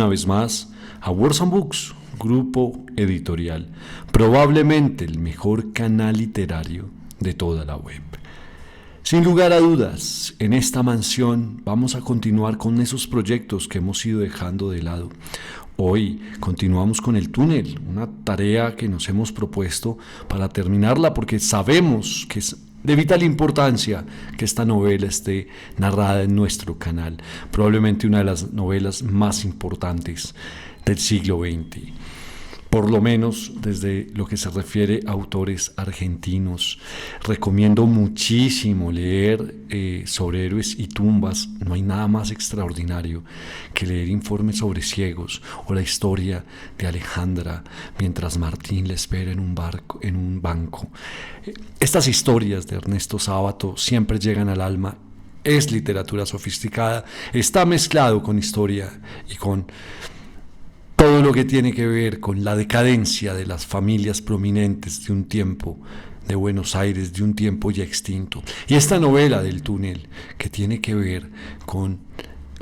vez más a Words and Books, grupo editorial, probablemente el mejor canal literario de toda la web. Sin lugar a dudas, en esta mansión vamos a continuar con esos proyectos que hemos ido dejando de lado. Hoy continuamos con El Túnel, una tarea que nos hemos propuesto para terminarla porque sabemos que es de vital importancia que esta novela esté narrada en nuestro canal, probablemente una de las novelas más importantes del siglo XX. Por lo menos desde lo que se refiere a autores argentinos. Recomiendo muchísimo leer sobre héroes y tumbas. No hay nada más extraordinario que leer informes sobre ciegos o la historia de Alejandra mientras Martín le espera en un banco. Estas historias de Ernesto Sábato siempre llegan al alma. Es literatura sofisticada, está mezclado con historia y con todo lo que tiene que ver con la decadencia de las familias prominentes de un tiempo de Buenos Aires, de un tiempo ya extinto. Y esta novela del Túnel, que tiene que ver con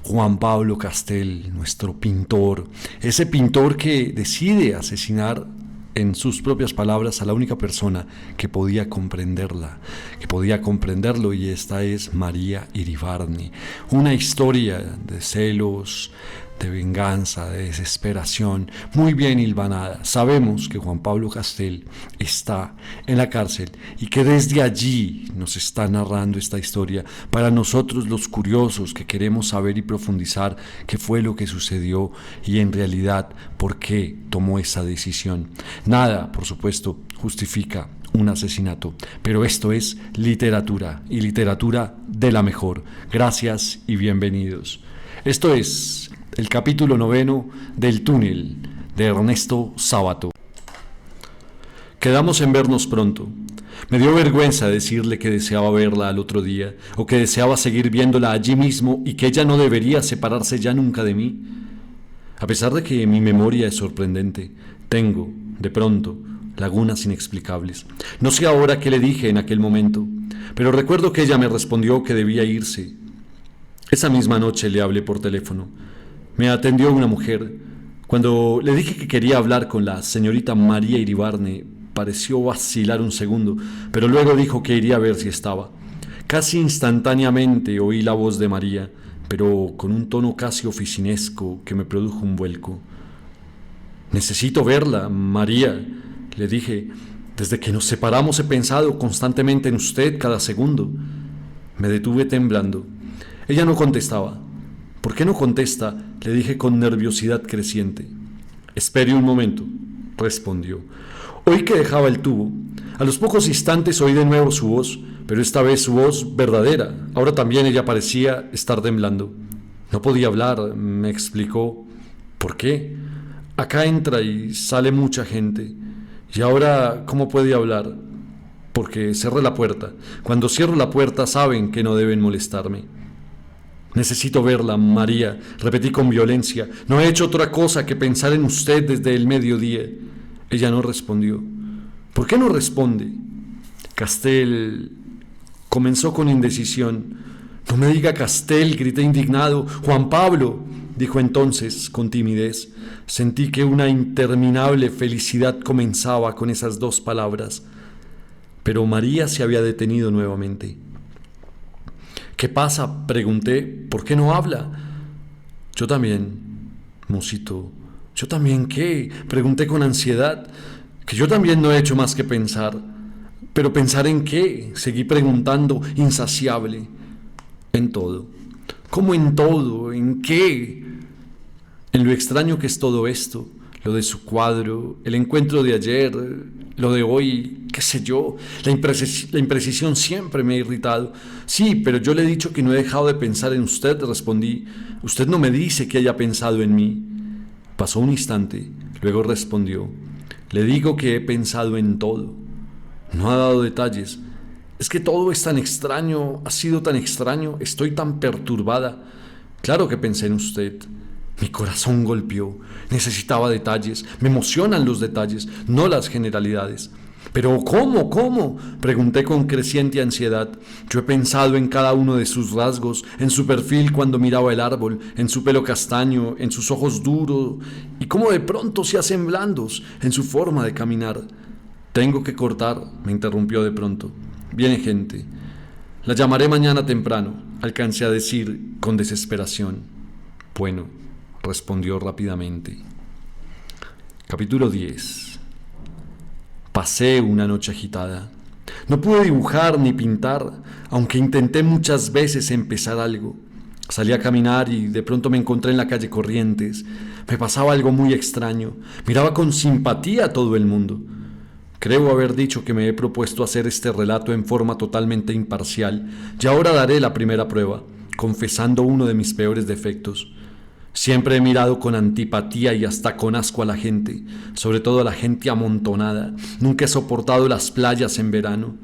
Juan Pablo Castel, nuestro pintor, ese pintor que decide asesinar, en sus propias palabras, a la única persona que podía comprenderla, que podía comprenderlo, y esta es María Iribarne. Una historia de celos, de venganza, de desesperación, muy bien hilvanada. Sabemos que Juan Pablo Castel está en la cárcel y que desde allí nos está narrando esta historia para nosotros los curiosos que queremos saber y profundizar qué fue lo que sucedió y en realidad por qué tomó esa decisión. Nada, por supuesto, justifica un asesinato, pero esto es literatura y literatura de la mejor. Gracias y bienvenidos. Esto es el capítulo 9 del Túnel de Ernesto Sábato. Quedamos en vernos pronto. Me dio vergüenza decirle que deseaba verla al otro día o que deseaba seguir viéndola allí mismo y que ella no debería separarse ya nunca de mí. A pesar de que mi memoria es sorprendente, tengo, de pronto, lagunas inexplicables. No sé ahora qué le dije en aquel momento, pero recuerdo que ella me respondió que debía irse. Esa misma noche le hablé por teléfono. Me atendió una mujer. Cuando le dije que quería hablar con la señorita María Iribarne, pareció vacilar un segundo, pero luego dijo que iría a ver si estaba. Casi instantáneamente oí la voz de María, pero con un tono casi oficinesco que me produjo un vuelco. «Necesito verla, María», le dije. «Desde que nos separamos he pensado constantemente en usted cada segundo». Me detuve temblando. Ella no contestaba. «¿Por qué no contesta?», le dije con nerviosidad creciente. «Espere un momento», respondió. Oí que dejaba el tubo. A los pocos instantes oí de nuevo su voz, pero esta vez su voz verdadera. Ahora también ella parecía estar temblando. «No podía hablar», me explicó. «¿Por qué? Acá entra y sale mucha gente. Y ahora, ¿cómo puede hablar?». «Porque cerré la puerta. Cuando cierro la puerta saben que no deben molestarme». «Necesito verla, María», repetí con violencia. «No he hecho otra cosa que pensar en usted desde el mediodía». Ella no respondió. «¿Por qué no responde?». «Castel», comenzó con indecisión. «No me diga Castel», grité indignado. «Juan Pablo», dijo entonces con timidez. Sentí que una interminable felicidad comenzaba con esas dos palabras. Pero María se había detenido nuevamente. «¿Qué pasa?», pregunté. «¿Por qué no habla?». «Yo también, musitó». «¿Yo también qué?», pregunté con ansiedad. «Que yo también no he hecho más que pensar». «¿Pero pensar en qué?», seguí preguntando, insaciable. «En todo». «¿Cómo en todo? ¿En qué?». «En lo extraño que es todo esto, lo de su cuadro, el encuentro de ayer, lo de hoy, qué sé yo, la imprecisión siempre me ha irritado». «Sí, pero yo le he dicho que no he dejado de pensar en usted», respondí. «Usted no me dice que haya pensado en mí». Pasó un instante, luego respondió. «Le digo que he pensado en todo». No ha dado detalles. «Es que todo es tan extraño, ha sido tan extraño, estoy tan perturbada». «Claro que pensé en usted». Mi corazón golpeó. Necesitaba detalles. Me emocionan los detalles, no las generalidades. «¿Pero cómo? ¿Cómo?», pregunté con creciente ansiedad. Yo he pensado en cada uno de sus rasgos, en su perfil cuando miraba el árbol, en su pelo castaño, en sus ojos duros, y cómo de pronto se hacen blandos, en su forma de caminar. «Tengo que cortar», me interrumpió de pronto. «Viene gente. La llamaré mañana temprano», alcancé a decir con desesperación. «Bueno», respondió rápidamente. Capítulo 10. Pasé una noche agitada. No pude dibujar ni pintar, aunque intenté muchas veces empezar algo. Salí a caminar y de pronto me encontré en la calle Corrientes. Me pasaba algo muy extraño. Miraba con simpatía a todo el mundo. Creo haber dicho que me he propuesto hacer este relato en forma totalmente imparcial, y ahora daré la primera prueba, confesando uno de mis peores defectos. Siempre he mirado con antipatía y hasta con asco a la gente, sobre todo a la gente amontonada. Nunca he soportado las playas en verano.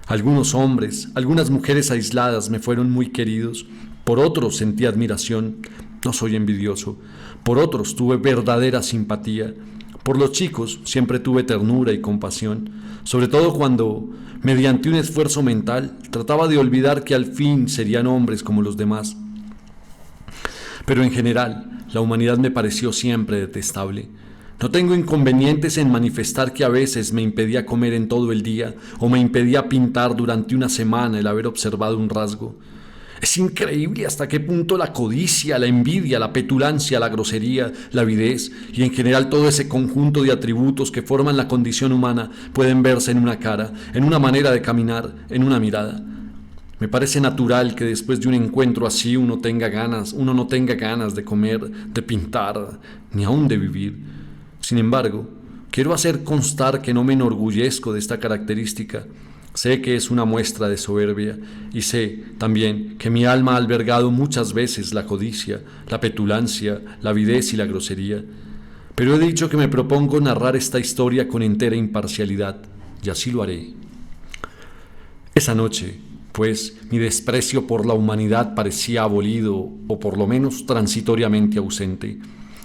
Algunos hombres, algunas mujeres aisladas me fueron muy queridos. Por otros sentí admiración. No soy envidioso. Por otros tuve verdadera simpatía. Por los chicos siempre tuve ternura y compasión, sobre todo cuando, mediante un esfuerzo mental, trataba de olvidar que al fin serían hombres como los demás. Pero en general, la humanidad me pareció siempre detestable. No tengo inconvenientes en manifestar que a veces me impedía comer en todo el día o me impedía pintar durante una semana el haber observado un rasgo. Es increíble hasta qué punto la codicia, la envidia, la petulancia, la grosería, la avidez y en general todo ese conjunto de atributos que forman la condición humana pueden verse en una cara, en una manera de caminar, en una mirada. Me parece natural que después de un encuentro así uno no tenga ganas de comer, de pintar, ni aún de vivir. Sin embargo, quiero hacer constar que no me enorgullezco de esta característica. Sé que es una muestra de soberbia y sé también que mi alma ha albergado muchas veces la codicia, la petulancia, la avidez y la grosería. Pero he dicho que me propongo narrar esta historia con entera imparcialidad, y así lo haré. Esa noche, pues, mi desprecio por la humanidad parecía abolido, o por lo menos transitoriamente ausente.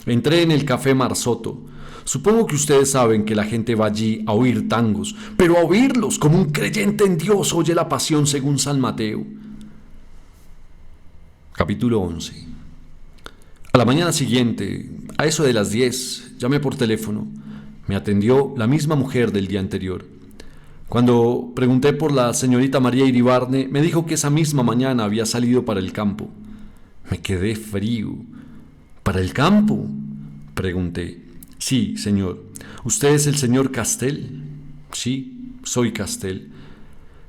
Entré en el Café Marzotto. Supongo que ustedes saben que la gente va allí a oír tangos, pero a oírlos como un creyente en Dios oye la Pasión según San Mateo. Capítulo 11. A la mañana siguiente, a eso de las 10, llamé por teléfono. Me atendió la misma mujer del día anterior. Cuando pregunté por la señorita María Iribarne, me dijo que esa misma mañana había salido para el campo. Me quedé frío. ¿Para el campo?, pregunté. Sí, señor. ¿Usted es el señor Castel? Sí, soy Castel.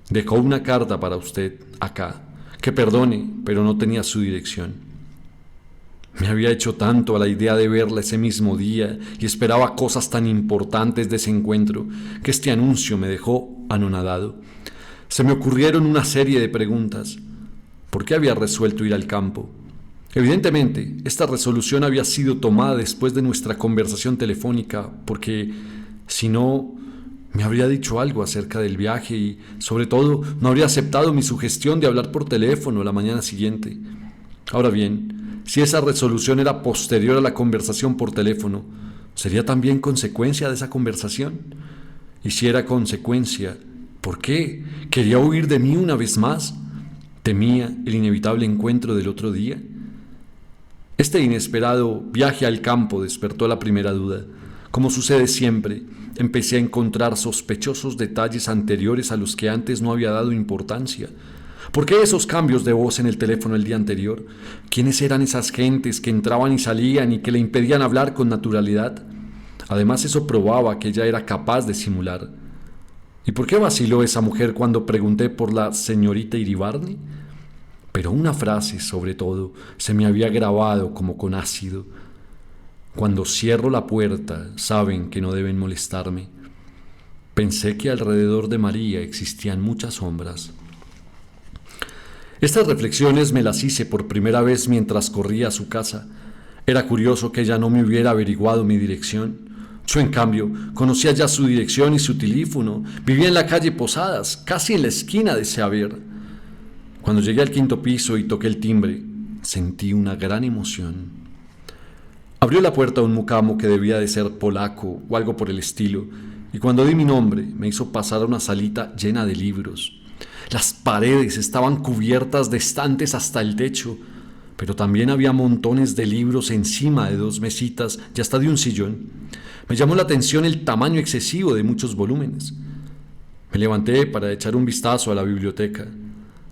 Dejó una carta para usted acá. Que perdone, pero no tenía su dirección. Me había hecho tanto a la idea de verla ese mismo día y esperaba cosas tan importantes de ese encuentro que este anuncio me dejó anonadado. Se me ocurrieron una serie de preguntas. ¿Por qué había resuelto ir al campo? Evidentemente, esta resolución había sido tomada después de nuestra conversación telefónica, porque, si no, me habría dicho algo acerca del viaje y, sobre todo, no habría aceptado mi sugestión de hablar por teléfono la mañana siguiente. Ahora bien, si esa resolución era posterior a la conversación por teléfono, ¿sería también consecuencia de esa conversación? Y si era consecuencia, ¿por qué? ¿Quería huir de mí una vez más? ¿Temía el inevitable encuentro del otro día? Este inesperado viaje al campo despertó la primera duda. Como sucede siempre, empecé a encontrar sospechosos detalles anteriores a los que antes no había dado importancia. ¿Por qué esos cambios de voz en el teléfono el día anterior? ¿Quiénes eran esas gentes que entraban y salían y que le impedían hablar con naturalidad? Además, eso probaba que ella era capaz de simular. ¿Y por qué vaciló esa mujer cuando pregunté por la señorita Iribarne? Pero una frase, sobre todo, se me había grabado como con ácido. Cuando cierro la puerta, saben que no deben molestarme. Pensé que alrededor de María existían muchas sombras. Estas reflexiones me las hice por primera vez mientras corría a su casa. Era curioso que ella no me hubiera averiguado mi dirección. Yo, en cambio, conocía ya su dirección y su teléfono. Vivía en la calle Posadas, casi en la esquina de ese haber. Cuando llegué al 5º piso y toqué el timbre, sentí una gran emoción. Abrió la puerta un mucamo que debía de ser polaco o algo por el estilo, y cuando di mi nombre me hizo pasar a una salita llena de libros. Las paredes estaban cubiertas de estantes hasta el techo, pero también había montones de libros encima de 2 mesitas y hasta de un sillón. Me llamó la atención el tamaño excesivo de muchos volúmenes. Me levanté para echar un vistazo a la biblioteca.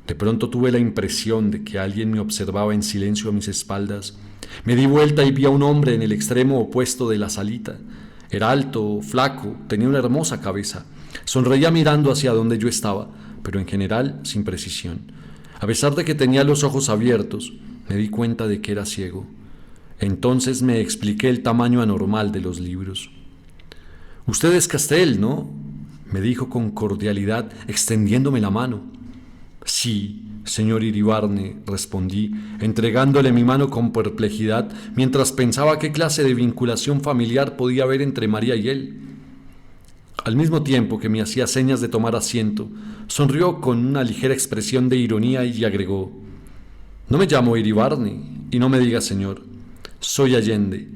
De pronto tuve la impresión de que alguien me observaba en silencio a mis espaldas. Me di vuelta y vi a un hombre en el extremo opuesto de la salita. Era alto, flaco, tenía una hermosa cabeza. Sonreía mirando hacia donde yo estaba, pero en general sin precisión. A pesar de que tenía los ojos abiertos, me di cuenta de que era ciego. Entonces me expliqué el tamaño anormal de los libros. «Usted es Castell, ¿no?», me dijo con cordialidad, extendiéndome la mano. «Sí, señor Iribarne», respondí, entregándole mi mano con perplejidad, mientras pensaba qué clase de vinculación familiar podía haber entre María y él. Al mismo tiempo que me hacía señas de tomar asiento, sonrió con una ligera expresión de ironía y agregó: «No me llamo Iribarne, y no me diga señor. Soy Allende,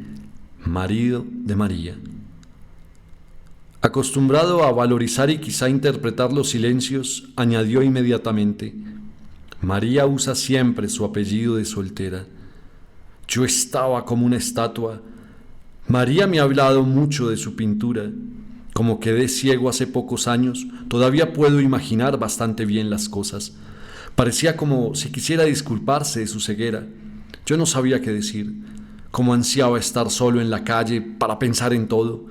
marido de María». Acostumbrado a valorizar y quizá interpretar los silencios, añadió inmediatamente: «María usa siempre su apellido de soltera». Yo estaba como una estatua. María me ha hablado mucho de su pintura. Como quedé ciego hace pocos años, todavía puedo imaginar bastante bien las cosas. Parecía como si quisiera disculparse de su ceguera. Yo no sabía qué decir. Como ansiaba estar solo en la calle para pensar en todo.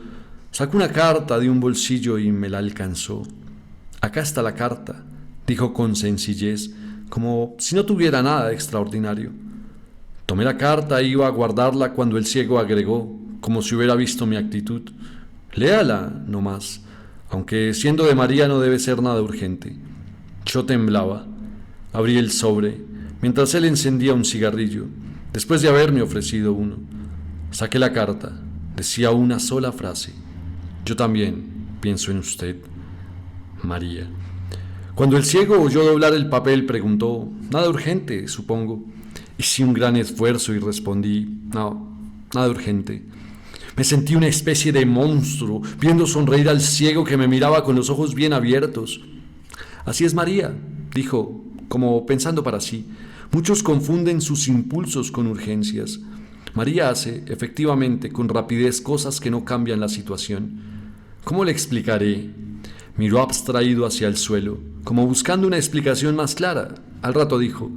Sacó una carta de un bolsillo y me la alcanzó. «Acá está la carta», dijo con sencillez, como si no tuviera nada de extraordinario. Tomé la carta e iba a guardarla cuando el ciego agregó, como si hubiera visto mi actitud: «Léala, no más, aunque siendo de María no debe ser nada urgente». Yo temblaba. Abrí el sobre, mientras él encendía un cigarrillo, después de haberme ofrecido uno. Saqué la carta. Decía una sola frase: «Yo también pienso en usted, María». Cuando el ciego oyó doblar el papel, preguntó: «Nada urgente, supongo». Hice un gran esfuerzo y respondí: «No, nada urgente». Me sentí una especie de monstruo, viendo sonreír al ciego que me miraba con los ojos bien abiertos. «Así es María», dijo, como pensando para sí. «Muchos confunden sus impulsos con urgencias. María hace, efectivamente, con rapidez cosas que no cambian la situación. ¿Cómo le explicaré?». Miró abstraído hacia el suelo, como buscando una explicación más clara. Al rato dijo: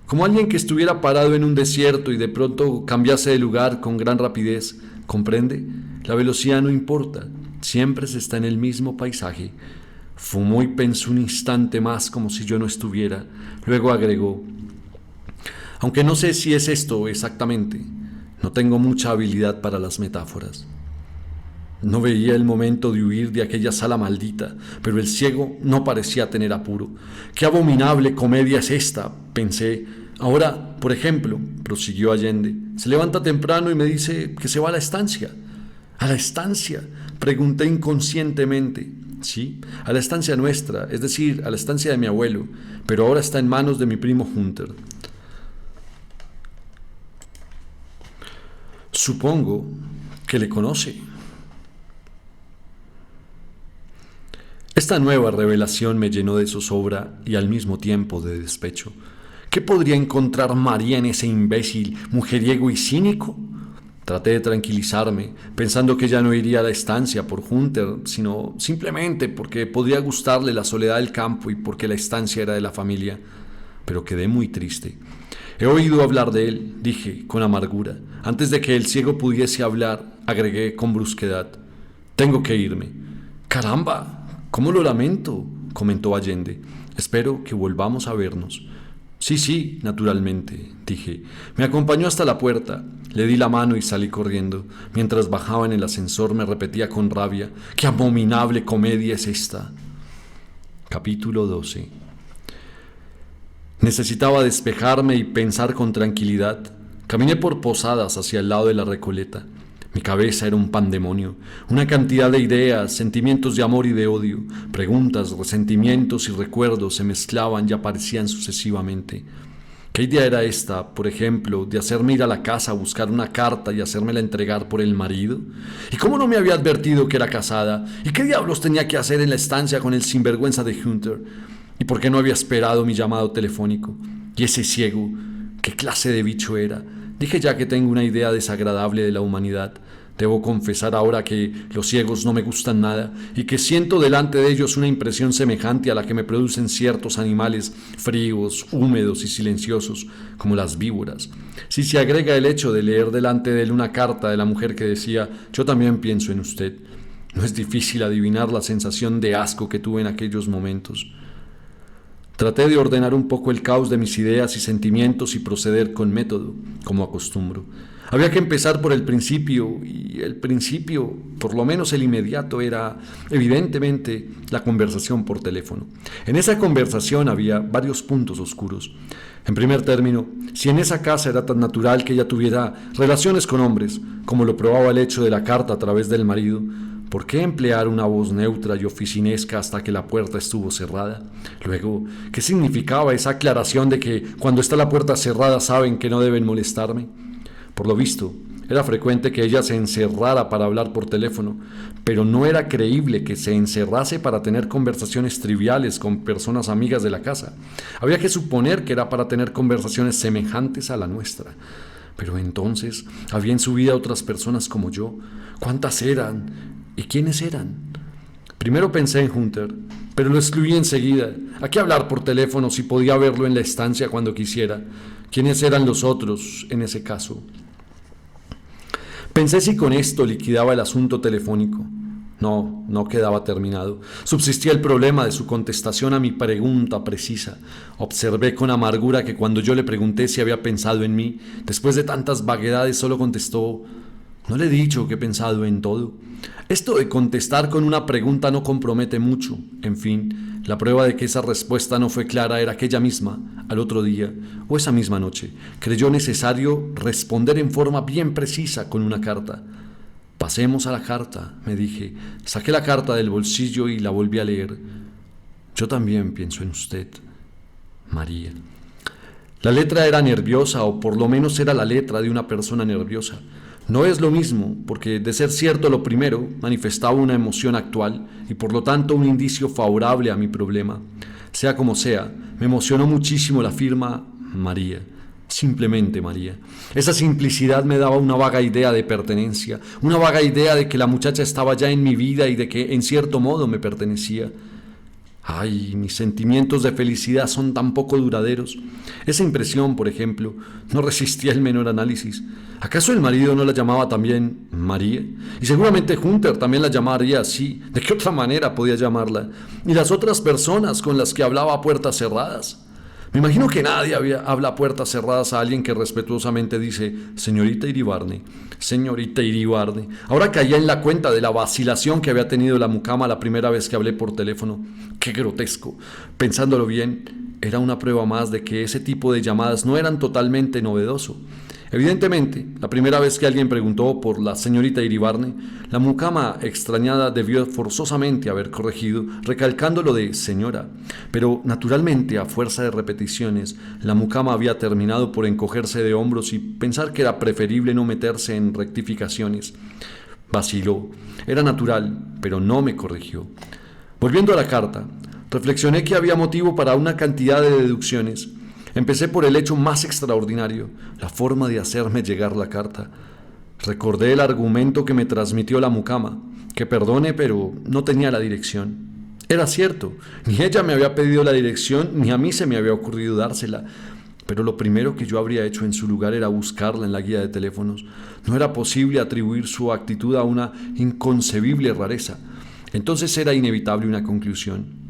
«Como alguien que estuviera parado en un desierto y de pronto cambiase de lugar con gran rapidez. ¿Comprende? La velocidad no importa, siempre se está en el mismo paisaje». Fumó y pensó un instante más como si yo no estuviera. Luego agregó: «Aunque no sé si es esto exactamente, no tengo mucha habilidad para las metáforas». No veía el momento de huir de aquella sala maldita, pero el ciego no parecía tener apuro. «Qué abominable comedia es esta», pensé. «Ahora, por ejemplo», prosiguió Allende, «se levanta temprano y me dice que se va a la estancia». «¿A la estancia?», pregunté inconscientemente. «Sí, a la estancia nuestra, es decir, a la estancia de mi abuelo, pero ahora está en manos de mi primo Hunter». «Supongo que le conoce». Esta nueva revelación me llenó de zozobra y al mismo tiempo de despecho. ¿Qué podría encontrar María en ese imbécil, mujeriego y cínico? Traté de tranquilizarme, pensando que ya no iría a la estancia por Hunter, sino simplemente porque podría gustarle la soledad del campo y porque la estancia era de la familia. Pero quedé muy triste. «He oído hablar de él», dije con amargura. Antes de que el ciego pudiese hablar, agregué con brusquedad: «Tengo que irme». «Caramba, cómo lo lamento», comentó Allende. «Espero que volvamos a vernos». Sí, naturalmente», dije. Me acompañó hasta la puerta. Le di la mano y salí corriendo. Mientras bajaba en el ascensor me repetía con rabia: «¡Qué abominable comedia es esta!». Capítulo 12. Necesitaba despejarme y pensar con tranquilidad. Caminé por Posadas hacia el lado de la Recoleta. Mi cabeza era un pandemonio, una cantidad de ideas, sentimientos de amor y de odio, preguntas, resentimientos y recuerdos se mezclaban y aparecían sucesivamente. ¿Qué idea era esta, por ejemplo, de hacerme ir a la casa a buscar una carta y hacérmela entregar por el marido? ¿Y cómo no me había advertido que era casada? ¿Y qué diablos tenía que hacer en la estancia con el sinvergüenza de Hunter? ¿Y por qué no había esperado mi llamado telefónico? ¿Y ese ciego? ¿Qué clase de bicho era? Dije ya que tengo una idea desagradable de la humanidad. Debo confesar ahora que los ciegos no me gustan nada y que siento delante de ellos una impresión semejante a la que me producen ciertos animales fríos, húmedos y silenciosos, como las víboras. Si se agrega el hecho de leer delante de él una carta de la mujer que decía «Yo también pienso en usted», no es difícil adivinar la sensación de asco que tuve en aquellos momentos. Traté de ordenar un poco el caos de mis ideas y sentimientos y proceder con método, como acostumbro. Había que empezar por el principio, y el principio, por lo menos el inmediato, era, evidentemente, la conversación por teléfono. En esa conversación había varios puntos oscuros. En primer término, si en esa casa era tan natural que ella tuviera relaciones con hombres, como lo probaba el hecho de la carta a través del marido, ¿por qué emplear una voz neutra y oficinesca hasta que la puerta estuvo cerrada? Luego, ¿qué significaba esa aclaración de que cuando está la puerta cerrada saben que no deben molestarme? Por lo visto, era frecuente que ella se encerrara para hablar por teléfono, pero no era creíble que se encerrase para tener conversaciones triviales con personas amigas de la casa. Había que suponer que era para tener conversaciones semejantes a la nuestra. Pero entonces, ¿había en su vida otras personas como yo? ¿Cuántas eran? ¿Y quiénes eran? Primero pensé en Hunter, pero lo excluí enseguida. ¿A qué hablar por teléfono si podía verlo en la estancia cuando quisiera? ¿Quiénes eran los otros en ese caso? Pensé si con esto liquidaba el asunto telefónico. No quedaba terminado. Subsistía el problema de su contestación a mi pregunta precisa. Observé con amargura que cuando yo le pregunté si había pensado en mí, después de tantas vaguedades solo contestó: «No le he dicho que he pensado en todo». Esto de contestar con una pregunta no compromete mucho. En fin, la prueba de que esa respuesta no fue clara era que ella misma, al otro día, o esa misma noche, creyó necesario responder en forma bien precisa con una carta. «Pasemos a la carta», me dije. Saqué la carta del bolsillo y la volví a leer. «Yo también pienso en usted, María». La letra era nerviosa, o por lo menos era la letra de una persona nerviosa. No es lo mismo, porque de ser cierto lo primero, manifestaba una emoción actual y por lo tanto un indicio favorable a mi problema. Sea como sea, me emocionó muchísimo la firma María, simplemente María. Esa simplicidad me daba una vaga idea de pertenencia, una vaga idea de que la muchacha estaba ya en mi vida y de que en cierto modo me pertenecía. Ay, mis sentimientos de felicidad son tan poco duraderos. Esa impresión, por ejemplo, no resistía el menor análisis. ¿Acaso el marido no la llamaba también María? Y seguramente Hunter también la llamaría así. ¿De qué otra manera podía llamarla? ¿Y las otras personas con las que hablaba a puertas cerradas? Me imagino que nadie habla a puertas cerradas a alguien que respetuosamente dice «Señorita Iribarne, señorita Iribarne». Ahora caía en la cuenta de la vacilación que había tenido la mucama la primera vez que hablé por teléfono. ¡Qué grotesco! Pensándolo bien, era una prueba más de que ese tipo de llamadas no eran totalmente novedoso. Evidentemente, la primera vez que alguien preguntó por la señorita Iribarne, la mucama extrañada debió forzosamente haber corregido, recalcando lo de señora. Pero, naturalmente, a fuerza de repeticiones, la mucama había terminado por encogerse de hombros y pensar que era preferible no meterse en rectificaciones. Vaciló. Era natural, pero no me corrigió. Volviendo a la carta, reflexioné que había motivo para una cantidad de deducciones. Empecé por el hecho más extraordinario, la forma de hacerme llegar la carta. Recordé el argumento que me transmitió la mucama, que perdone, pero no tenía la dirección. Era cierto, ni ella me había pedido la dirección, ni a mí se me había ocurrido dársela. Pero lo primero que yo habría hecho en su lugar era buscarla en la guía de teléfonos. No era posible atribuir su actitud a una inconcebible rareza. Entonces era inevitable una conclusión.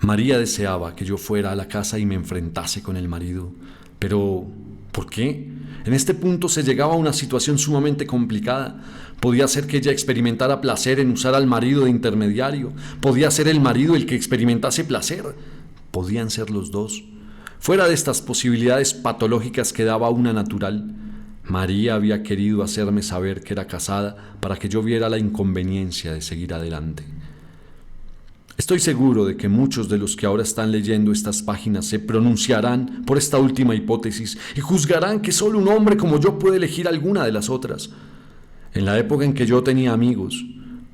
María deseaba que yo fuera a la casa y me enfrentase con el marido. Pero, ¿por qué? En este punto se llegaba a una situación sumamente complicada. Podía ser que ella experimentara placer en usar al marido de intermediario. Podía ser el marido el que experimentase placer. Podían ser los dos. Fuera de estas posibilidades patológicas quedaba una natural. María había querido hacerme saber que era casada para que yo viera la inconveniencia de seguir adelante. Estoy seguro de que muchos de los que ahora están leyendo estas páginas se pronunciarán por esta última hipótesis y juzgarán que solo un hombre como yo puede elegir alguna de las otras. En la época en que yo tenía amigos,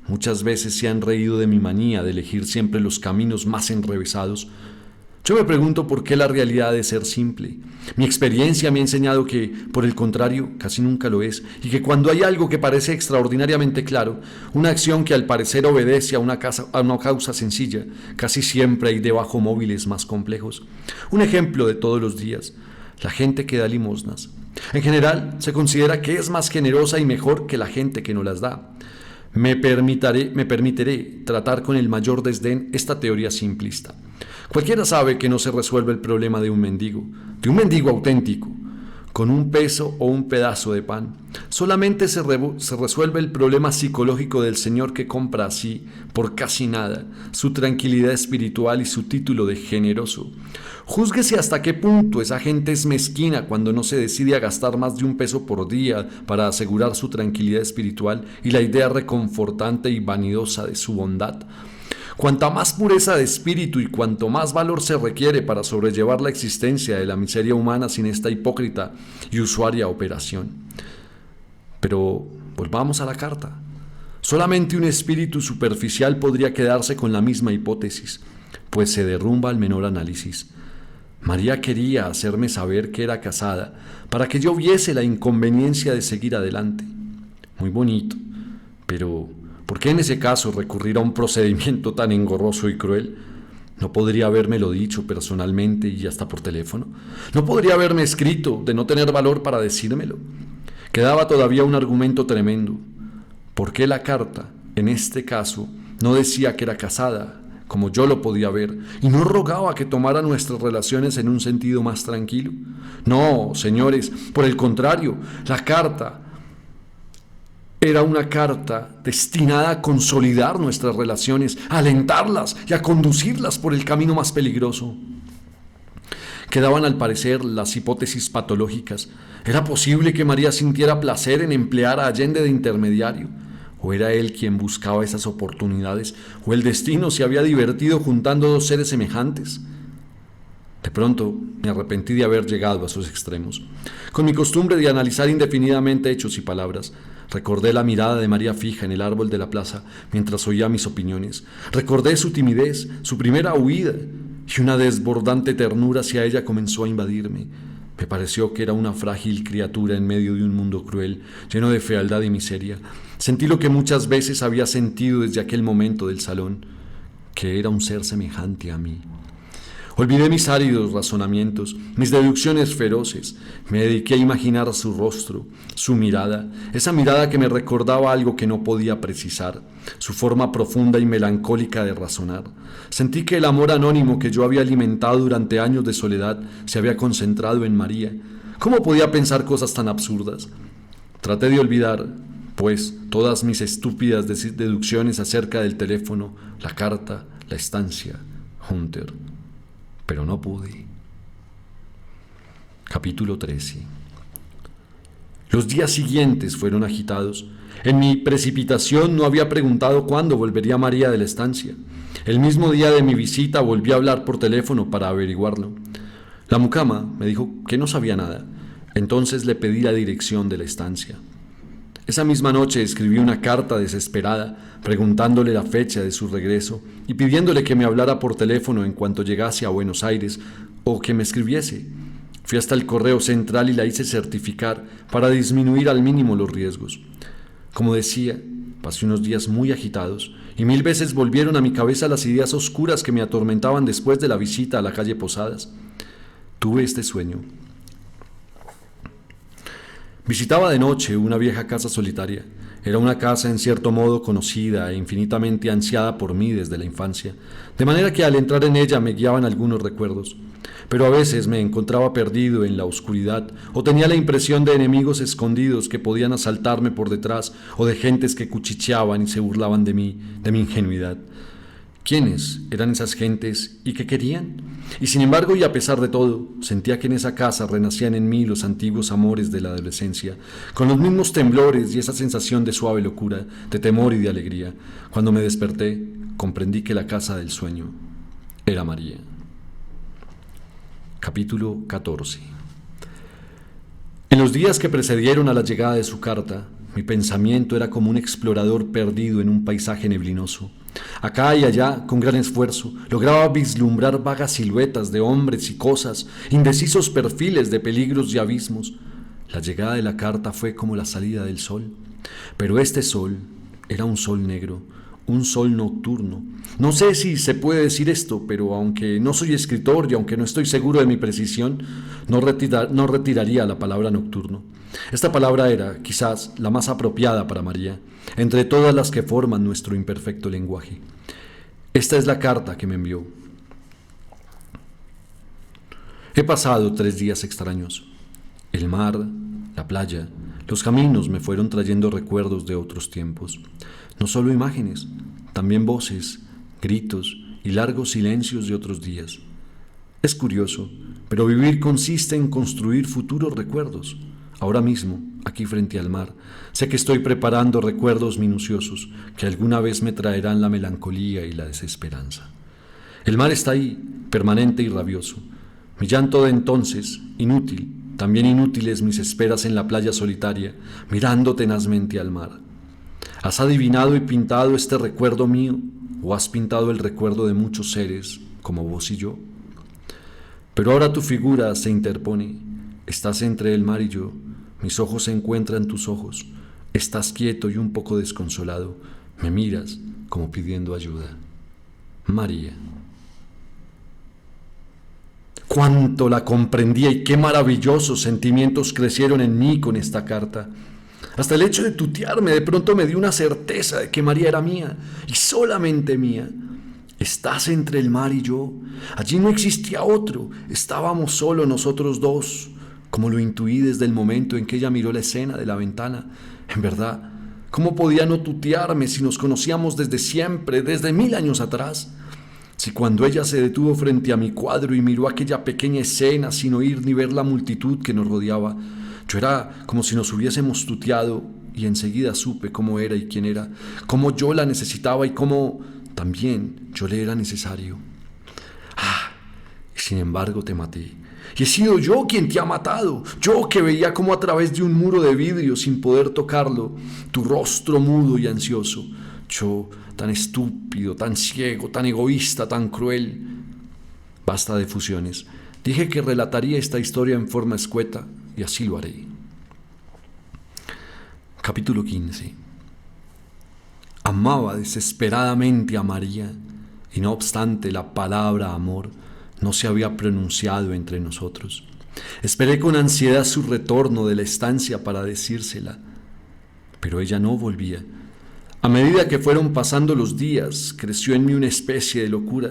muchas veces se han reído de mi manía de elegir siempre los caminos más enrevesados. Yo me pregunto por qué la realidad ha de ser simple. Mi experiencia me ha enseñado que, por el contrario, casi nunca lo es, y que cuando hay algo que parece extraordinariamente claro, una acción que al parecer obedece a una causa sencilla, casi siempre hay debajo móviles más complejos. Un ejemplo de todos los días: la gente que da limosnas. En general, se considera que es más generosa y mejor que la gente que no las da. Me permitiré tratar con el mayor desdén esta teoría simplista. Cualquiera sabe que no se resuelve el problema de un mendigo auténtico, con un peso o un pedazo de pan. Solamente se resuelve el problema psicológico del señor que compra así, por casi nada, su tranquilidad espiritual y su título de generoso. Júzguese hasta qué punto esa gente es mezquina cuando no se decide a gastar más de $1 por día para asegurar su tranquilidad espiritual y la idea reconfortante y vanidosa de su bondad. Cuanta más pureza de espíritu y cuanto más valor se requiere para sobrellevar la existencia de la miseria humana sin esta hipócrita y usuaria operación. Pero volvamos a la carta. Solamente un espíritu superficial podría quedarse con la misma hipótesis, pues se derrumba al menor análisis. María quería hacerme saber que era casada para que yo viese la inconveniencia de seguir adelante. Muy bonito, pero ¿por qué en ese caso recurrir a un procedimiento tan engorroso y cruel? ¿No podría habérmelo dicho personalmente y hasta por teléfono? ¿No podría haberme escrito de no tener valor para decírmelo? Quedaba todavía un argumento tremendo. ¿Por qué la carta, en este caso, no decía que era casada, como yo lo podía ver, y no rogaba que tomara nuestras relaciones en un sentido más tranquilo? No, señores, por el contrario, la carta era una carta destinada a consolidar nuestras relaciones, a alentarlas y a conducirlas por el camino más peligroso. Quedaban al parecer las hipótesis patológicas. ¿Era posible que María sintiera placer en emplear a Allende de intermediario? ¿O era él quien buscaba esas oportunidades? ¿O el destino se había divertido juntando dos seres semejantes? De pronto me arrepentí de haber llegado a esos extremos. Con mi costumbre de analizar indefinidamente hechos y palabras, recordé la mirada de María fija en el árbol de la plaza mientras oía mis opiniones. Recordé su timidez, su primera huida, y una desbordante ternura hacia ella comenzó a invadirme. Me pareció que era una frágil criatura en medio de un mundo cruel, lleno de fealdad y miseria. Sentí lo que muchas veces había sentido desde aquel momento del salón, que era un ser semejante a mí. Olvidé mis áridos razonamientos, mis deducciones feroces. Me dediqué a imaginar su rostro, su mirada, esa mirada que me recordaba algo que no podía precisar, su forma profunda y melancólica de razonar. Sentí que el amor anónimo que yo había alimentado durante años de soledad se había concentrado en María. ¿Cómo podía pensar cosas tan absurdas? Traté de olvidar, pues, todas mis estúpidas deducciones acerca del teléfono, la carta, la estancia, Hunter. Pero no pude. Capítulo 13. Los días siguientes fueron agitados. En mi precipitación no había preguntado cuándo volvería María de la estancia. El mismo día de mi visita volví a hablar por teléfono para averiguarlo. La mucama me dijo que no sabía nada. Entonces le pedí la dirección de la estancia. Esa misma noche escribí una carta desesperada, preguntándole la fecha de su regreso y pidiéndole que me hablara por teléfono en cuanto llegase a Buenos Aires o que me escribiese. Fui hasta el correo central y la hice certificar para disminuir al mínimo los riesgos. Como decía, pasé unos días muy agitados y 1000 veces volvieron a mi cabeza las ideas oscuras que me atormentaban después de la visita a la calle Posadas. Tuve este sueño. Visitaba de noche una vieja casa solitaria. Era una casa en cierto modo conocida e infinitamente ansiada por mí desde la infancia, de manera que al entrar en ella me guiaban algunos recuerdos. Pero a veces me encontraba perdido en la oscuridad o tenía la impresión de enemigos escondidos que podían asaltarme por detrás o de gentes que cuchicheaban y se burlaban de mí, de mi ingenuidad. ¿Quiénes eran esas gentes y qué querían? Y sin embargo, y a pesar de todo, sentía que en esa casa renacían en mí los antiguos amores de la adolescencia, con los mismos temblores y esa sensación de suave locura, de temor y de alegría. Cuando me desperté, comprendí que la casa del sueño era María. Capítulo 14. En los días que precedieron a la llegada de su carta, mi pensamiento era como un explorador perdido en un paisaje neblinoso. Acá y allá, con gran esfuerzo, lograba vislumbrar vagas siluetas de hombres y cosas, indecisos perfiles de peligros y abismos. La llegada de la carta fue como la salida del sol, pero este sol era un sol negro, un sol nocturno. No sé si se puede decir esto, pero aunque no soy escritor y aunque no estoy seguro de mi precisión, no retiraría la palabra nocturno. Esta palabra era, quizás, la más apropiada para María, entre todas las que forman nuestro imperfecto lenguaje. Esta es la carta que me envió. He pasado 3 días extraños. El mar, la playa, los caminos me fueron trayendo recuerdos de otros tiempos. No solo imágenes, también voces, gritos y largos silencios de otros días. Es curioso, pero vivir consiste en construir futuros recuerdos. Ahora mismo, aquí frente al mar, sé que estoy preparando recuerdos minuciosos que alguna vez me traerán la melancolía y la desesperanza. El mar está ahí, permanente y rabioso. Mi llanto de entonces, inútil, también inútiles mis esperas en la playa solitaria, mirando tenazmente al mar. ¿Has adivinado y pintado este recuerdo mío, o has pintado el recuerdo de muchos seres, como vos y yo? Pero ahora tu figura se interpone, estás entre el mar y yo, mis ojos se encuentran en tus ojos, estás quieto y un poco desconsolado, me miras como pidiendo ayuda. María. Cuánto la comprendía y qué maravillosos sentimientos crecieron en mí con esta carta. Hasta el hecho de tutearme de pronto me dio una certeza de que María era mía, y solamente mía. Estás entre el mar y yo. Allí no existía otro, estábamos solo nosotros dos, como lo intuí desde el momento en que ella miró la escena de la ventana. En verdad, ¿cómo podía no tutearme si nos conocíamos desde siempre, desde 1000 años atrás? Si cuando ella se detuvo frente a mi cuadro y miró aquella pequeña escena sin oír ni ver la multitud que nos rodeaba, yo era como si nos hubiésemos tuteado y enseguida supe cómo era y quién era, cómo yo la necesitaba y cómo también yo le era necesario. Y sin embargo te maté. Y he sido yo quien te ha matado, yo que veía como a través de un muro de vidrio sin poder tocarlo, tu rostro mudo y ansioso, yo tan estúpido, tan ciego, tan egoísta, tan cruel. Basta de fusiones. Dije que relataría esta historia en forma escueta y así lo haré. Capítulo 15. Amaba desesperadamente a María y no obstante la palabra amor no se había pronunciado entre nosotros. Esperé con ansiedad su retorno de la estancia para decírsela, pero ella no volvía. A medida que fueron pasando los días, creció en mí una especie de locura.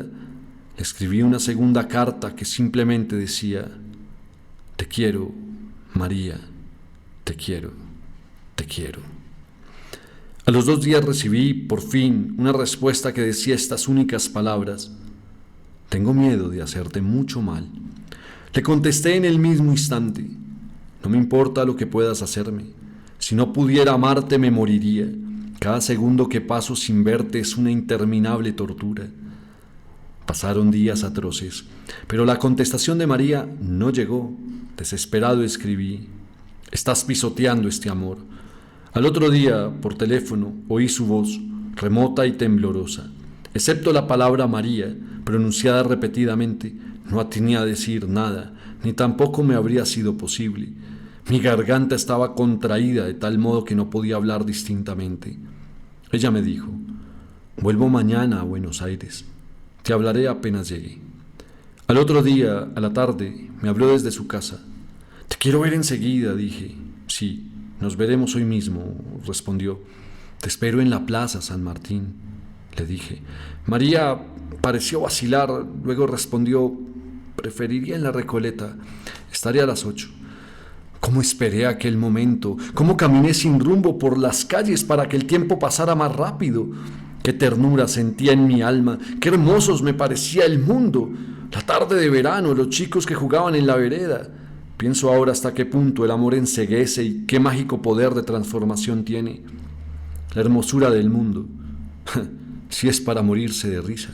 Le escribí una segunda carta que simplemente decía: te quiero, María, te quiero, te quiero. A los 2 días recibí, por fin, una respuesta que decía estas únicas palabras: tengo miedo de hacerte mucho mal. Le contesté en el mismo instante: no me importa lo que puedas hacerme. Si no pudiera amarte me moriría. Cada segundo que paso sin verte es una interminable tortura. Pasaron días atroces, pero la contestación de María no llegó. Desesperado escribí: estás pisoteando este amor. Al otro día, por teléfono, oí su voz, remota y temblorosa. Excepto la palabra María, pronunciada repetidamente, no atiné a decir nada, ni tampoco me habría sido posible. Mi garganta estaba contraída de tal modo que no podía hablar distintamente. Ella me dijo: vuelvo mañana a Buenos Aires. Te hablaré apenas llegue. Al otro día, a la tarde, me habló desde su casa. Te quiero ver enseguida, dije. Sí, nos veremos hoy mismo, respondió. Te espero en la plaza San Martín, le dije. María pareció vacilar, luego respondió: preferiría en la Recoleta. Estaré a las 8. ¿Cómo esperé aquel momento? ¿Cómo caminé sin rumbo por las calles para que el tiempo pasara más rápido? Qué ternura sentía en mi alma, qué hermosos me parecía el mundo. La tarde de verano, los chicos que jugaban en la vereda. Pienso ahora hasta qué punto el amor enceguece y qué mágico poder de transformación tiene. La hermosura del mundo, si es para morirse de risa.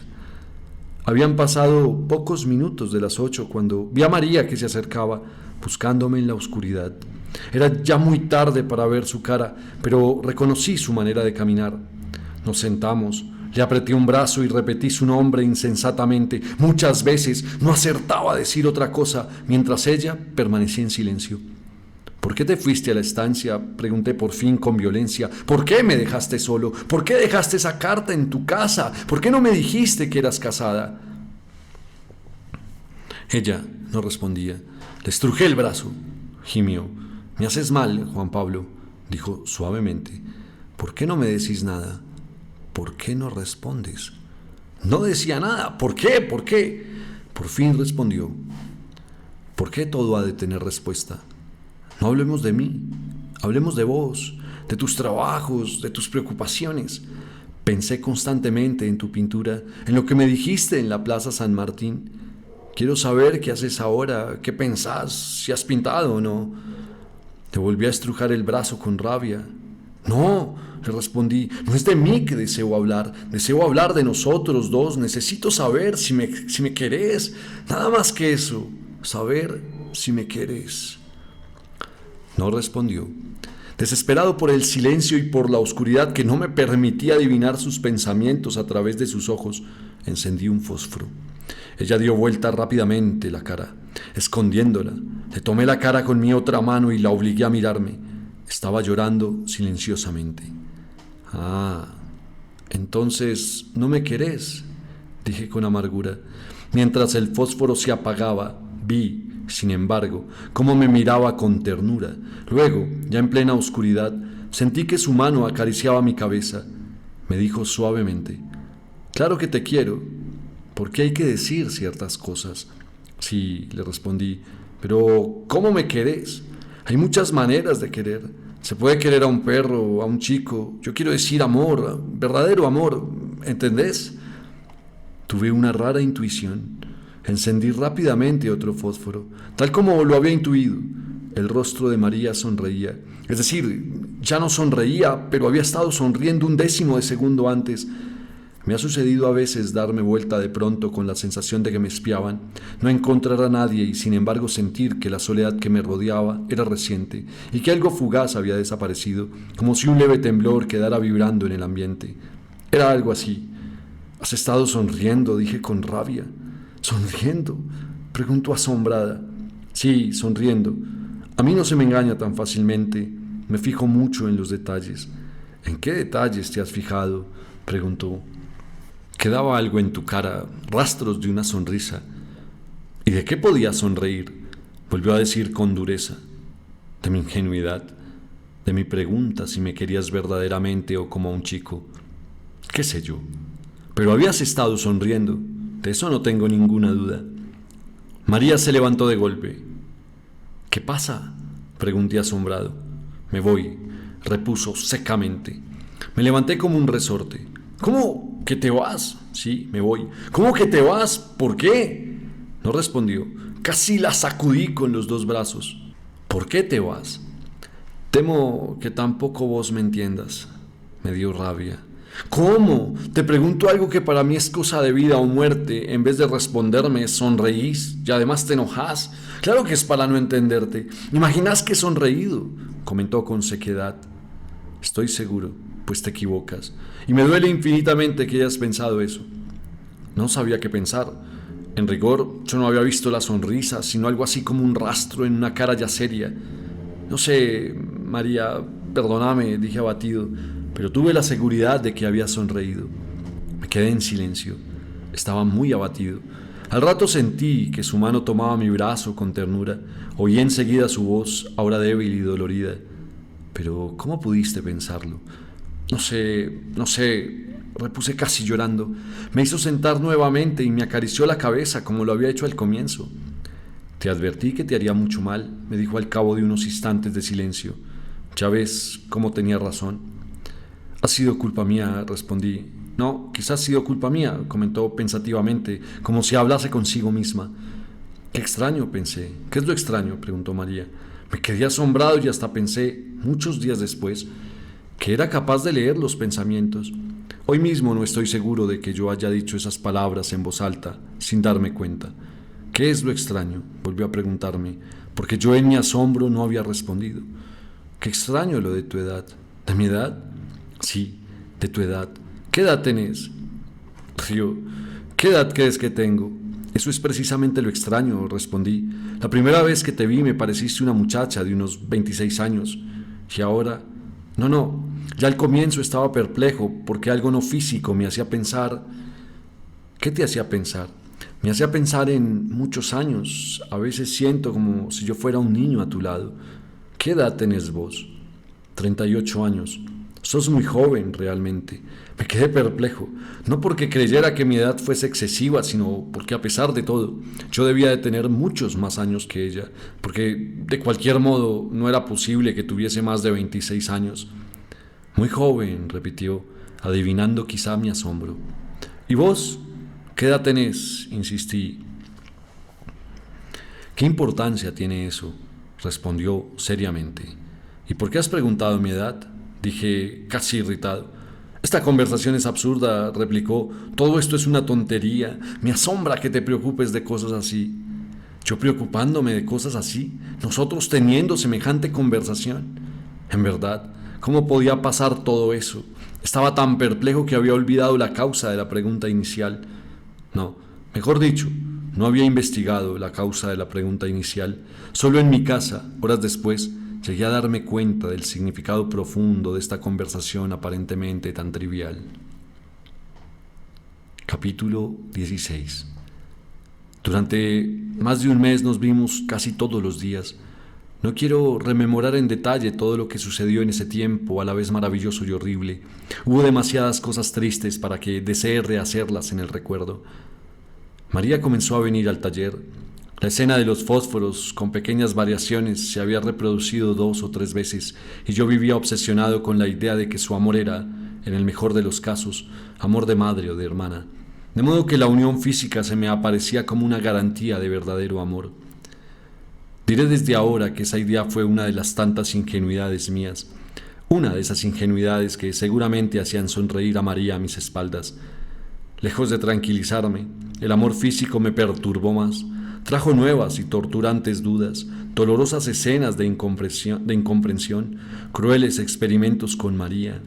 Habían pasado pocos minutos de las 8 cuando vi a María que se acercaba, buscándome en la oscuridad. Era ya muy tarde para ver su cara, pero reconocí su manera de caminar. Nos sentamos, le apreté un brazo y repetí su nombre insensatamente. Muchas veces no acertaba a decir otra cosa, mientras ella permanecía en silencio. ¿Por qué te fuiste a la estancia?, pregunté por fin con violencia. ¿Por qué me dejaste solo? ¿Por qué dejaste esa carta en tu casa? ¿Por qué no me dijiste que eras casada? Ella no respondía. Le estrujé el brazo. Gimió. Me haces mal, Juan Pablo, dijo suavemente. ¿Por qué no me decís nada? ¿Por qué no respondes? No decía nada. ¿Por qué? ¿Por qué? Por fin respondió. ¿Por qué todo ha de tener respuesta? No hablemos de mí, hablemos de vos, de tus trabajos, de tus preocupaciones. Pensé constantemente en tu pintura, en lo que me dijiste en la Plaza San Martín. Quiero saber qué haces ahora, qué pensás, si has pintado o no. Te volví a estrujar el brazo con rabia. No, le respondí, no es de mí que deseo hablar de nosotros dos, necesito saber si me querés, nada más que eso, saber si me querés. No respondió. Desesperado por el silencio y por la oscuridad que no me permitía adivinar sus pensamientos a través de sus ojos, encendí un fósforo. Ella dio vuelta rápidamente la cara, escondiéndola. Le tomé la cara con mi otra mano y la obligué a mirarme. Estaba llorando silenciosamente. Ah, entonces no me querés, dije con amargura. Mientras el fósforo se apagaba, vi, sin embargo, cómo me miraba con ternura. Luego, ya en plena oscuridad, sentí que su mano acariciaba mi cabeza. Me dijo suavemente, claro que te quiero. ¿Por qué hay que decir ciertas cosas? Sí, le respondí, pero ¿cómo me querés? Hay muchas maneras de querer. Se puede querer a un perro, a un chico. Yo quiero decir amor, verdadero amor, ¿entendés? Tuve una rara intuición. Encendí rápidamente otro fósforo, tal como lo había intuido. El rostro de María sonreía. Es decir, ya no sonreía, pero había estado sonriendo un décimo de segundo antes. Me ha sucedido a veces darme vuelta de pronto con la sensación de que me espiaban, no encontrar a nadie y sin embargo sentir que la soledad que me rodeaba era reciente y que algo fugaz había desaparecido, como si un leve temblor quedara vibrando en el ambiente. Era algo así. ¿Has estado sonriendo?, dije con rabia. ¿Sonriendo?, preguntó asombrada. Sí, sonriendo. A mí no se me engaña tan fácilmente. Me fijo mucho en los detalles. ¿En qué detalles te has fijado?, preguntó. Quedaba algo en tu cara, rastros de una sonrisa. ¿Y de qué podías sonreír?, volvió a decir con dureza. De mi ingenuidad, de mi pregunta si me querías verdaderamente o como a un chico. ¿Qué sé yo? Pero habías estado sonriendo. De eso no tengo ninguna duda. María se levantó de golpe. ¿Qué pasa?, pregunté asombrado. Me voy, repuso secamente. Me levanté como un resorte. ¿Cómo que te vas? Sí, me voy. ¿Cómo que te vas? ¿Por qué? No respondió. Casi la sacudí con los dos brazos. ¿Por qué te vas? Temo que tampoco vos me entiendas. Me dio rabia. ¿Cómo? Te pregunto algo que para mí es cosa de vida o muerte. En vez de responderme, sonreís y además te enojás. Claro que es para no entenderte. ¿Imaginás que he sonreído?, comentó con sequedad. Estoy seguro, pues te equivocas. Y me duele infinitamente que hayas pensado eso. No sabía qué pensar. En rigor, yo no había visto la sonrisa, sino algo así como un rastro en una cara ya seria. No sé, María, perdóname, dije abatido, pero tuve la seguridad de que había sonreído. Me quedé en silencio. Estaba muy abatido. Al rato sentí que su mano tomaba mi brazo con ternura. Oí enseguida su voz, ahora débil y dolorida. Pero, ¿cómo pudiste pensarlo? No sé, repuse casi llorando. Me hizo sentar nuevamente y me acarició la cabeza como lo había hecho al comienzo. Te advertí que te haría mucho mal, me dijo al cabo de unos instantes de silencio. Ya ves cómo tenía razón. Ha sido culpa mía, respondí. No, quizás ha sido culpa mía, comentó pensativamente, como si hablase consigo misma. Qué extraño, pensé. ¿Qué es lo extraño?, preguntó María. Me quedé asombrado y hasta pensé, muchos días después, que era capaz de leer los pensamientos. Hoy mismo no estoy seguro de que yo haya dicho esas palabras en voz alta, sin darme cuenta. ¿Qué es lo extraño?, volvió a preguntarme, porque yo en mi asombro no había respondido. Qué extraño lo de tu edad. ¿De mi edad? Sí, de tu edad. ¿Qué edad tenés? Rió. ¿Qué edad crees que tengo? Eso es precisamente lo extraño, respondí. La primera vez que te vi me pareciste una muchacha de unos 26 años. Y ahora... No, ya al comienzo estaba perplejo porque algo no físico me hacía pensar... ¿Qué te hacía pensar? Me hacía pensar en muchos años. A veces siento como si yo fuera un niño a tu lado. ¿Qué edad tenés vos? 38 años. Sos muy joven, realmente. Me quedé perplejo, no porque creyera que mi edad fuese excesiva, sino porque a pesar de todo, yo debía de tener muchos más años que ella, porque de cualquier modo no era posible que tuviese más de 26 años. Muy joven, repitió, adivinando quizá mi asombro. ¿Y vos? ¿Qué edad tenés?, insistí. ¿Qué importancia tiene eso?, respondió seriamente. ¿Y por qué has preguntado mi edad?, dije casi irritado. Esta conversación es absurda, replicó. Todo esto es una tontería. Me asombra que te preocupes de cosas así. Yo preocupándome de cosas así, nosotros teniendo semejante conversación. En verdad, ¿cómo podía pasar todo eso? Estaba tan perplejo que había olvidado la causa de la pregunta inicial. No, mejor dicho, no había investigado la causa de la pregunta inicial. Solo en mi casa, horas después, llegué a darme cuenta del significado profundo de esta conversación aparentemente tan trivial. Capítulo 16. Durante más de un mes nos vimos casi todos los días. No quiero rememorar en detalle todo lo que sucedió en ese tiempo, a la vez maravilloso y horrible. Hubo demasiadas cosas tristes para que desee rehacerlas en el recuerdo. María comenzó a venir al taller. La escena de los fósforos, con pequeñas variaciones, se había reproducido 2 o 3 veces, y yo vivía obsesionado con la idea de que su amor era, en el mejor de los casos, amor de madre o de hermana. De modo que la unión física se me aparecía como una garantía de verdadero amor. Diré desde ahora que esa idea fue una de las tantas ingenuidades mías, una de esas ingenuidades que seguramente hacían sonreír a María a mis espaldas. Lejos de tranquilizarme, el amor físico me perturbó más. Trajo nuevas y torturantes dudas, dolorosas escenas de incomprensión, crueles experimentos con María.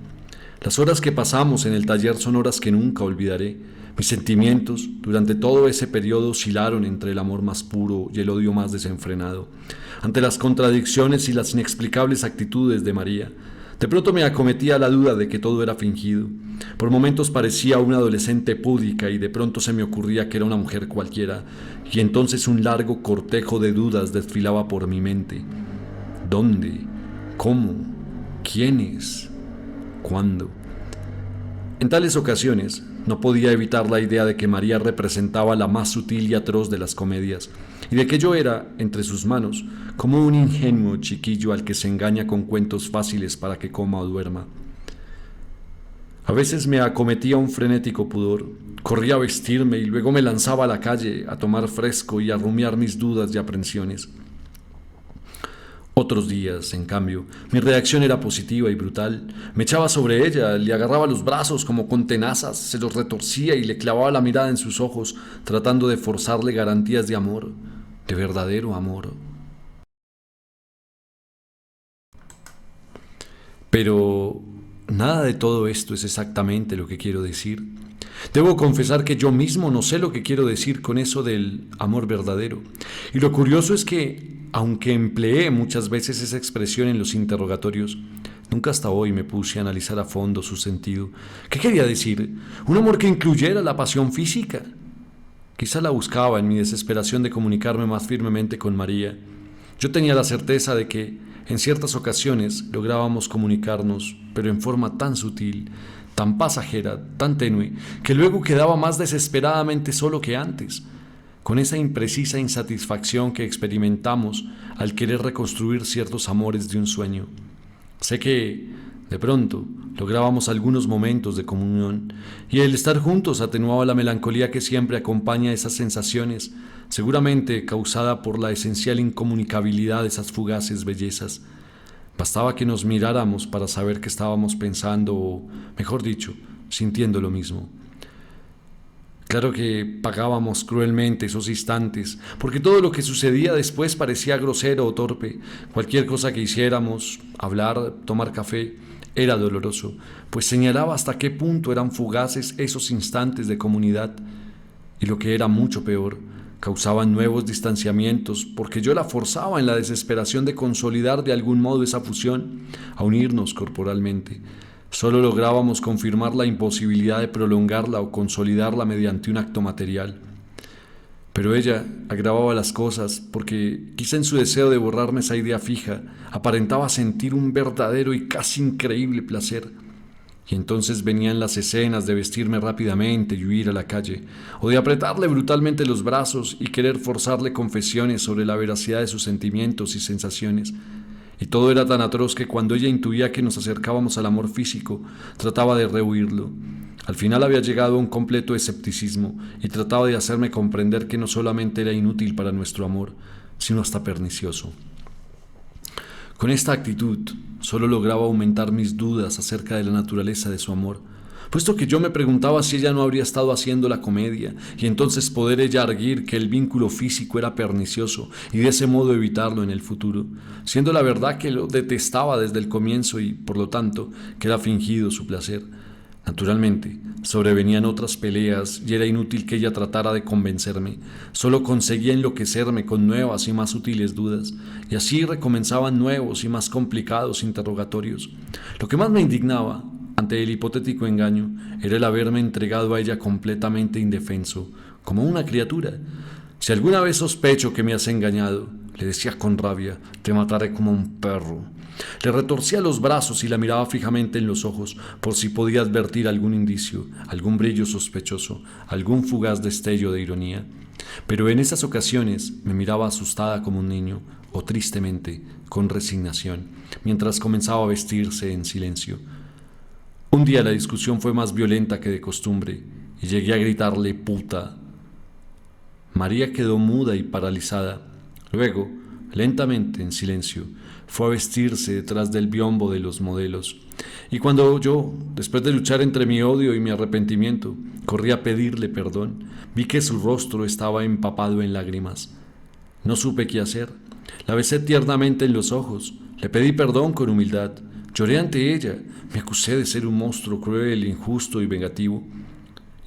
Las horas que pasamos en el taller son horas que nunca olvidaré. Mis sentimientos durante todo ese periodo oscilaron entre el amor más puro y el odio más desenfrenado. Ante las contradicciones y las inexplicables actitudes de María, de pronto me acometía la duda de que todo era fingido. Por momentos parecía una adolescente púdica y de pronto se me ocurría que era una mujer cualquiera, y entonces un largo cortejo de dudas desfilaba por mi mente. ¿Dónde? ¿Cómo? ¿Quiénes? ¿Cuándo? En tales ocasiones no podía evitar la idea de que María representaba la más sutil y atroz de las comedias, y de que yo era, entre sus manos, como un ingenuo chiquillo al que se engaña con cuentos fáciles para que coma o duerma. A veces me acometía un frenético pudor, corría a vestirme y luego me lanzaba a la calle a tomar fresco y a rumiar mis dudas y aprensiones. Otros días, en cambio, mi reacción era positiva y brutal. Me echaba sobre ella, le agarraba los brazos como con tenazas, se los retorcía y le clavaba la mirada en sus ojos, tratando de forzarle garantías de amor, de verdadero amor. Pero nada de todo esto es exactamente lo que quiero decir. Debo confesar que yo mismo no sé lo que quiero decir con eso del amor verdadero. Y lo curioso es que, aunque empleé muchas veces esa expresión en los interrogatorios, nunca hasta hoy me puse a analizar a fondo su sentido. ¿Qué quería decir? ¿Un amor que incluyera la pasión física? Quizá la buscaba en mi desesperación de comunicarme más firmemente con María. Yo tenía la certeza de que, en ciertas ocasiones, lográbamos comunicarnos, pero en forma tan sutil, tan pasajera, tan tenue, que luego quedaba más desesperadamente solo que antes, con esa imprecisa insatisfacción que experimentamos al querer reconstruir ciertos amores de un sueño. Sé que, De pronto, lográbamos algunos momentos de comunión, y el estar juntos atenuaba la melancolía que siempre acompaña esas sensaciones, seguramente causada por la esencial incomunicabilidad de esas fugaces bellezas. Bastaba que nos miráramos para saber que estábamos pensando, o, mejor dicho, sintiendo lo mismo. Claro que pagábamos cruelmente esos instantes, porque todo lo que sucedía después parecía grosero o torpe. Cualquier cosa que hiciéramos, hablar, tomar café, era doloroso, pues señalaba hasta qué punto eran fugaces esos instantes de comunidad. Y lo que era mucho peor, causaban nuevos distanciamientos, porque yo la forzaba en la desesperación de consolidar de algún modo esa fusión, a unirnos corporalmente. Solo lográbamos confirmar la imposibilidad de prolongarla o consolidarla mediante un acto material. Pero ella agravaba las cosas porque, quizá en su deseo de borrarme esa idea fija, aparentaba sentir un verdadero y casi increíble placer. Y entonces venían las escenas de vestirme rápidamente y huir a la calle, o de apretarle brutalmente los brazos y querer forzarle confesiones sobre la veracidad de sus sentimientos y sensaciones. Y todo era tan atroz que cuando ella intuía que nos acercábamos al amor físico, trataba de rehuirlo. Al final había llegado a un completo escepticismo y trataba de hacerme comprender que no solamente era inútil para nuestro amor, sino hasta pernicioso. Con esta actitud solo lograba aumentar mis dudas acerca de la naturaleza de su amor, puesto que yo me preguntaba si ella no habría estado haciendo la comedia, y entonces poder ella arguir que el vínculo físico era pernicioso y de ese modo evitarlo en el futuro, siendo la verdad que lo detestaba desde el comienzo y, por lo tanto, que era fingido su placer. Naturalmente, sobrevenían otras peleas y era inútil que ella tratara de convencerme. Solo conseguía enloquecerme con nuevas y más sutiles dudas, y así recomenzaban nuevos y más complicados interrogatorios. Lo que más me indignaba, ante el hipotético engaño, era el haberme entregado a ella completamente indefenso, como una criatura. Si alguna vez sospecho que me has engañado, le decía con rabia, te mataré como un perro. Le retorcía los brazos y la miraba fijamente en los ojos por si podía advertir algún indicio, algún brillo sospechoso, algún fugaz destello de ironía. Pero en esas ocasiones me miraba asustada como un niño, o tristemente, con resignación, mientras comenzaba a vestirse en silencio. Un día la discusión fue más violenta que de costumbre y llegué a gritarle puta. María quedó muda y paralizada. Luego, lentamente, en silencio, fue a vestirse detrás del biombo de los modelos. Y cuando yo, después de luchar entre mi odio y mi arrepentimiento, corrí a pedirle perdón, vi que su rostro estaba empapado en lágrimas. No supe qué hacer. La besé tiernamente en los ojos, le pedí perdón con humildad, lloré ante ella, me acusé de ser un monstruo cruel, injusto y vengativo.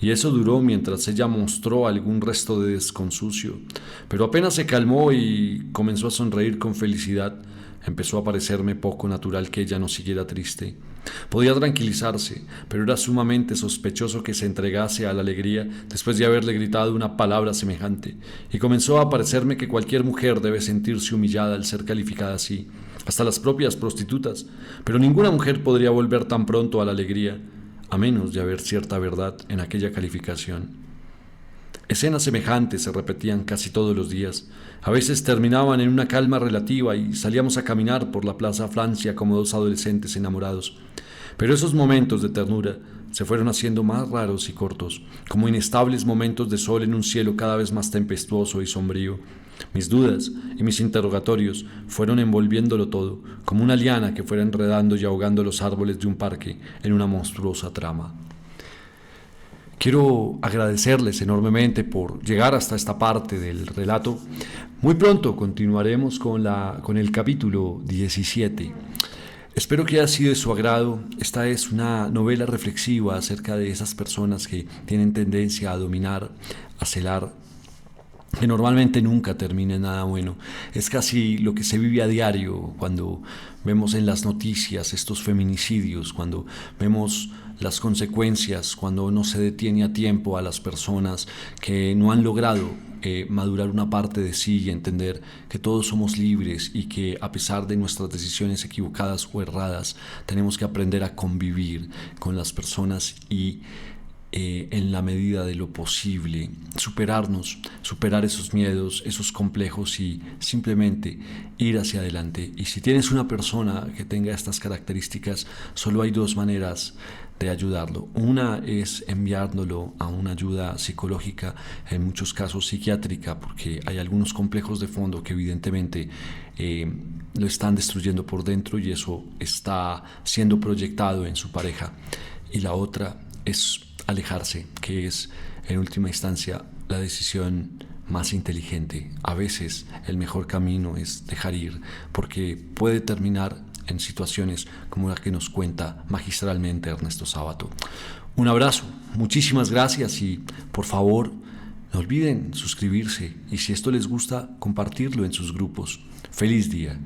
Y eso duró mientras ella mostró algún resto de desconsucio, pero apenas se calmó y comenzó a sonreír con felicidad, empezó a parecerme poco natural que ella no siguiera triste. Podía tranquilizarse, pero era sumamente sospechoso que se entregase a la alegría después de haberle gritado una palabra semejante, y comenzó a parecerme que cualquier mujer debe sentirse humillada al ser calificada así, hasta las propias prostitutas, pero ninguna mujer podría volver tan pronto a la alegría, a menos de haber cierta verdad en aquella calificación. Escenas semejantes se repetían casi todos los días. A veces terminaban en una calma relativa y salíamos a caminar por la Plaza Francia como dos adolescentes enamorados. Pero esos momentos de ternura se fueron haciendo más raros y cortos, como inestables momentos de sol en un cielo cada vez más tempestuoso y sombrío. Mis dudas y mis interrogatorios fueron envolviéndolo todo, como una liana que fuera enredando y ahogando los árboles de un parque en una monstruosa trama. Quiero agradecerles enormemente por llegar hasta esta parte del relato. Muy pronto continuaremos con el capítulo 17. Espero que haya sido de su agrado. Esta es una novela reflexiva acerca de esas personas que tienen tendencia a dominar, a celar, que normalmente nunca termina en nada bueno. Es casi lo que se vive a diario cuando vemos en las noticias estos feminicidios, cuando vemos las consecuencias, cuando no se detiene a tiempo a las personas que no han logrado madurar una parte de sí y entender que todos somos libres y que a pesar de nuestras decisiones equivocadas o erradas, tenemos que aprender a convivir con las personas y en la medida de lo posible, superarnos, superar esos miedos, esos complejos y simplemente ir hacia adelante. Y si tienes una persona que tenga estas características, solo hay dos maneras de ayudarlo. Una es enviándolo a una ayuda psicológica, en muchos casos psiquiátrica, porque hay algunos complejos de fondo que evidentemente lo están destruyendo por dentro y eso está siendo proyectado en su pareja. Y la otra es alejarse, que es en última instancia la decisión más inteligente. A veces el mejor camino es dejar ir, porque puede terminar en situaciones como la que nos cuenta magistralmente Ernesto Sábato. Un abrazo, muchísimas gracias y por favor no olviden suscribirse y si esto les gusta compartirlo en sus grupos. Feliz día.